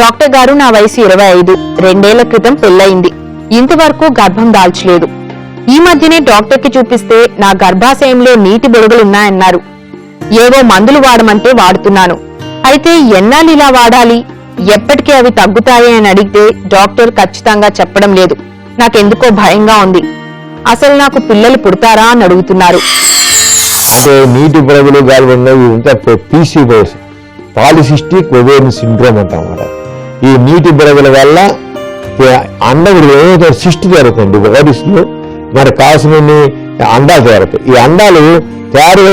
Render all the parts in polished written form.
Doctor గారు, నా వయసు 25. 2 ఏళ్ల క్రితం పెళ్లయింది. ఇంతవరకు గర్భం దాల్చలేదు. ఈ మధ్యనే డాక్టర్కి చూపిస్తే నా గర్భాశయంలో నీటి బొరుగులున్నాయన్నారు. ఏవో మందులు వాడమంటే వాడుతున్నాను. అయితే ఎన్నాళ్ళు ఇలా వాడాలి, ఎప్పటికీ అవి తగ్గుతాయి అని అడిగితే డాక్టర్ ఖచ్చితంగా చెప్పడం లేదు. నాకెందుకో భయంగా ఉంది. అసలు నాకు పిల్లలు పుడతారా అని అడుగుతున్నారు. అంటే నీటి బొరుగులు PCOS, పాలిసిస్టిక్ ఒవేరియన్ సిండ్రోమ్ అంటామాట. ఈ నీటి బొరుగుల వల్ల అండముడు సిస్ట్ జరుగుతుంది. ఓవరీస్లో మనకు కావాల్సిన అండాలు తయారవుతాయి. ఈ అండాలు తయారు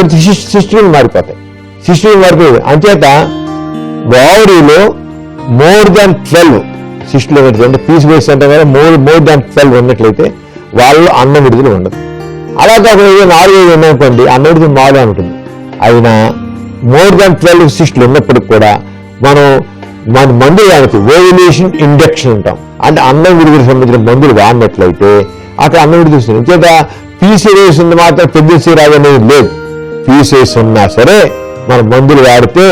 సిస్టులు మారిపోతాయి. అంచేత ఓవరీలో మోర్ దాన్ 12 సిస్టులు అంటే PCOS అంటే కదా మోర్ దాన్ 12 ఉన్నట్లయితే వాళ్ళు అన్నం విడుదల ఉండదు. అలా కాకుండా 4-5 ఉన్నాయనుకోండి, అన్నం విడుదల మారుగా ఉంటుంది. అయినా మోర్ దాన్ 12 సిస్టులు ఉన్నప్పటికి కూడా మన మందులు దానికి ఓవ్యులేషన్ ఇండక్షన్ ఉంటాం. అంటే అన్నం విడుదలకు సంబంధించిన మందులు వాడినట్లయితే అక్కడ అన్నం విడుదల వస్తుంది. చేత PCOS ఉంది మాత్రం ప్రెగ్నెన్సీ రాదనేది లేదు. PCOS ఉన్నా సరే మన మందులు వాడితే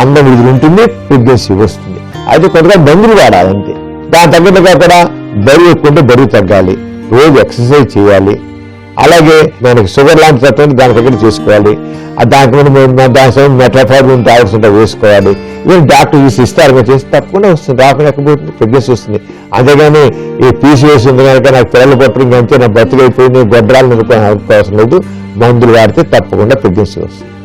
అన్నం విడుదల ఉంటుంది, ప్రెగ్నెన్సీ వస్తుంది. అయితే కొత్తగా మందులు వాడాలంతే. దాని తగ్గట్టుగా అక్కడ బరువు ఎక్కువ ఉంటే బరువు తగ్గాలి, రోజు ఎక్సర్సైజ్ చేయాలి. అలాగే మనకి షుగర్ లాంటి తత్వం దాని దగ్గర చేసుకోవాలి. దానికి మెట్రాఫార్మిన్ టాబ్లెట్స్ ఉంటాయి వేసుకోవాలి. ఇవన్నీ డాక్టర్ ఇస్తారు చేసి తప్పకుండా వస్తుంది. రాకుండా ఎక్కబోతుంది, ప్రెగ్నెన్సీ వస్తుంది. అంతేగాని ఈ PCOS ఉంది కనుక నాకు పిల్లలు పట్టడం అంతే, నా బతుకైపోయింది, గొడ్రాలను అవసరం లేదు. మందులు వాడితే తప్పకుండా ప్రెగ్నెన్సీ వస్తుంది.